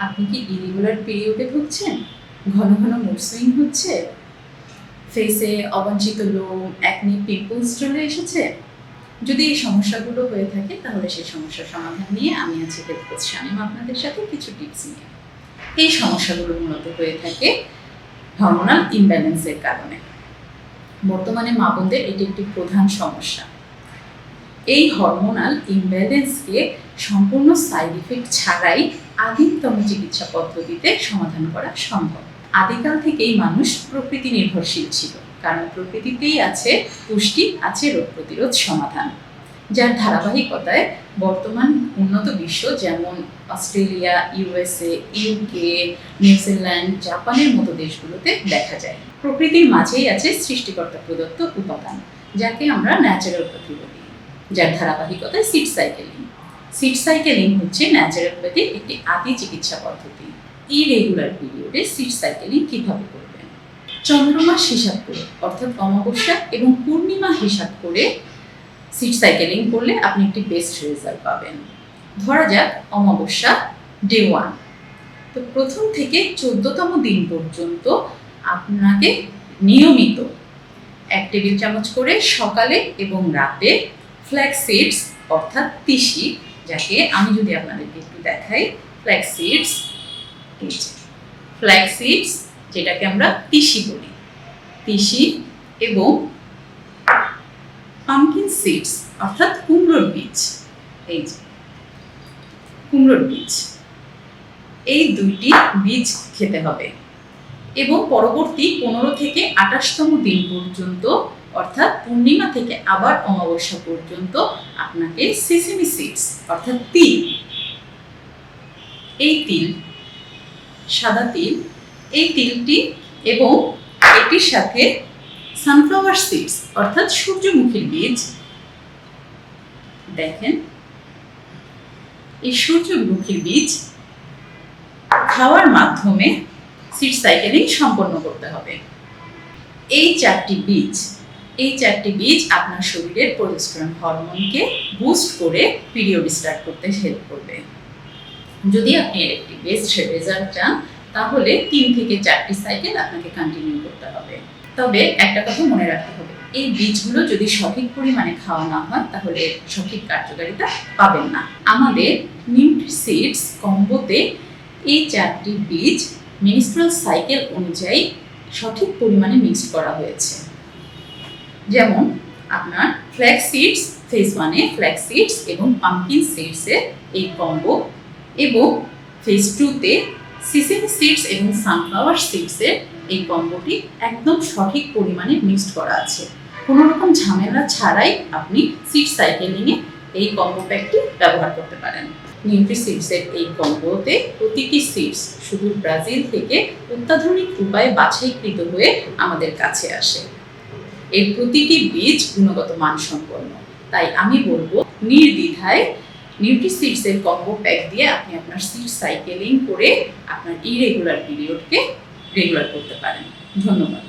আপনি কি ইরেগুলার পিরিয়ডে ভুগছেন? ঘন ঘন মুড সুইং হচ্ছে? ফেসে অবাঞ্ছিত লোম, একনি, পিম্পলস চলে এসেছে? যদি এই সমস্যাগুলো হয়ে থাকে তাহলে সেই সমস্যার সমাধান নিয়ে আমি আছি হেলথ কোচ শামীম আপনাদের সাথে কিছু টিপস নিয়ে। এই সমস্যাগুলো মূলত হয়ে থাকে হরমোনাল ইমব্যালেন্সের কারণে। বর্তমানে মা বোনদের এটি একটি প্রধান সমস্যা। এই হরমোনাল ইমব্যালেন্সকে সম্পূর্ণ সাইড ইফেক্ট ছাড়াই আদিমতম চিকিৎসা পদ্ধতিতে সমাধান করা সম্ভব। আদিকাল থেকেই মানুষ প্রকৃতি নির্ভরশীল ছিল, কারণ প্রকৃতিতেই আছে পুষ্টি, আছে রোগ প্রতিরোধ সমাধান, যার ধারাবাহিকতায় বর্তমান উন্নত বিশ্ব যেমন অস্ট্রেলিয়া, ইউএসএ, ইউকে, নিউজিল্যান্ড, জাপানের মতো দেশগুলোতে দেখা যায়। প্রকৃতির মাঝেই আছে সৃষ্টিকর্তা প্রদত্ত উপাদান, যাকে আমরা ন্যাচারোপ্যাথি বলি, যার ধারাবাহিকতায় সিড সাইকেলিং। সিড সাইকেলিং হচ্ছে ন্যাচারোপ্যাথির একটি আদি চিকিৎসা পদ্ধতি। ইরেগুলার পিরিয়ডে সিড সাইকেলিং কিভাবে করবেন? চন্দ্রমাস হিসাব করে, অর্থাৎ অমাবস্যা এবং পূর্ণিমা হিসাব করে সিড সাইকেলিং করলে আপনি একটি বেস্ট রেজাল্ট পাবেন। ধরা যাক অমাবস্যা ডে 1, তো প্রথম থেকে 14তম দিন পর্যন্ত আপনাকে নিয়মিত 1 টেবিল চামচ করে সকালে এবং রাতে ফ্ল্যাক্স সিডস অর্থাৎ তিসি, যাকে আমি যদি আপনাদেরকে একটু দেখাই, ফ্ল্যাক্স সিডস যেটাকে আমরা তিসি বলি, তিসি এবং পামকিন সিডস অর্থাৎ কুমড়োর বীজ, এই যে কুমড়োর বীজ, এই দুইটি বীজ খেতে হবে এবং পরবর্তী 15 থেকে 28তম দিন পর্যন্ত অর্থাৎ পূর্ণিমা থেকে আবার অমাবস্যা পর্যন্ত আপনাকে সিসেমি সিডস অর্থাৎ তিল, এই তিল, সাদা তিল, এই তিলটি এবং এটির সাথে সানফ্লাওয়ার সিডস অর্থাৎ সূর্যমুখীর বীজ, দেখেন এই সূর্যমুখীর বীজ খাওয়ার মাধ্যমে সিড সাইকেলিং সম্পন্ন করতে হবে। এই চারটি বীজ আপনার শরীরের প্রোজেস্টেরন হরমোনকে বুস্ট করে পিরিয়ড স্টার্ট করতে হেল্প করবে। যদি আপনি এর একটি বেস্ট রেজাল্ট চান তাহলে 3 থেকে 4টি সাইকেল আপনাকে কন্টিনিউ করতে হবে। তবে একটা কথা মনে রাখতে হবে, এই বীজগুলো যদি সঠিক পরিমাণে খাওয়া না হয় তাহলে সঠিক কার্যকারিতা পাবেন না। আমাদের নিউট্রিসিডস কম্বোতে এই 4টি বীজ মেনস্ট্রুয়াল সাইকেল অনুযায়ী সঠিক পরিমাণে মিক্সড করা হয়েছে। যেমন আপনার ফ্ল্যাক্স সিডস ফেজ 1-এ ফ্ল্যাক্স সিডস এবং পামকিন সিডসের এই কম্বো এবং ফেজ 2-তে সিসেমি সিডস এবং সানফ্লাওয়ার সিডসের এই কম্বোটি একদম সঠিক পরিমাণে মিক্সড করা আছে। কোনো রকম ঝামেলা ছাড়াই আপনি সিড সাইকেলিংয়ে এই কম্বো প্যাকটি ব্যবহার করতে পারেন। নিউট্রিসিডসের এই কম্বোতে প্রতিটি সিডস শুধু ব্রাজিল থেকে অত্যাধুনিক উপায়ে বাছাইকৃত হয়ে আমাদের কাছে আসে। এর প্রতিটি বীজ গুণগত মানসম্পন্ন, তাই আমি বলবো নির্দ্বিধায় নিউট্রিসিডসের কম্বো প্যাক দিয়ে আপনি আপনার সিড সাইকেলিং করে আপনার ইরেগুলার পিরিয়ডকে রেগুলার করতে পারেন। ধন্যবাদ।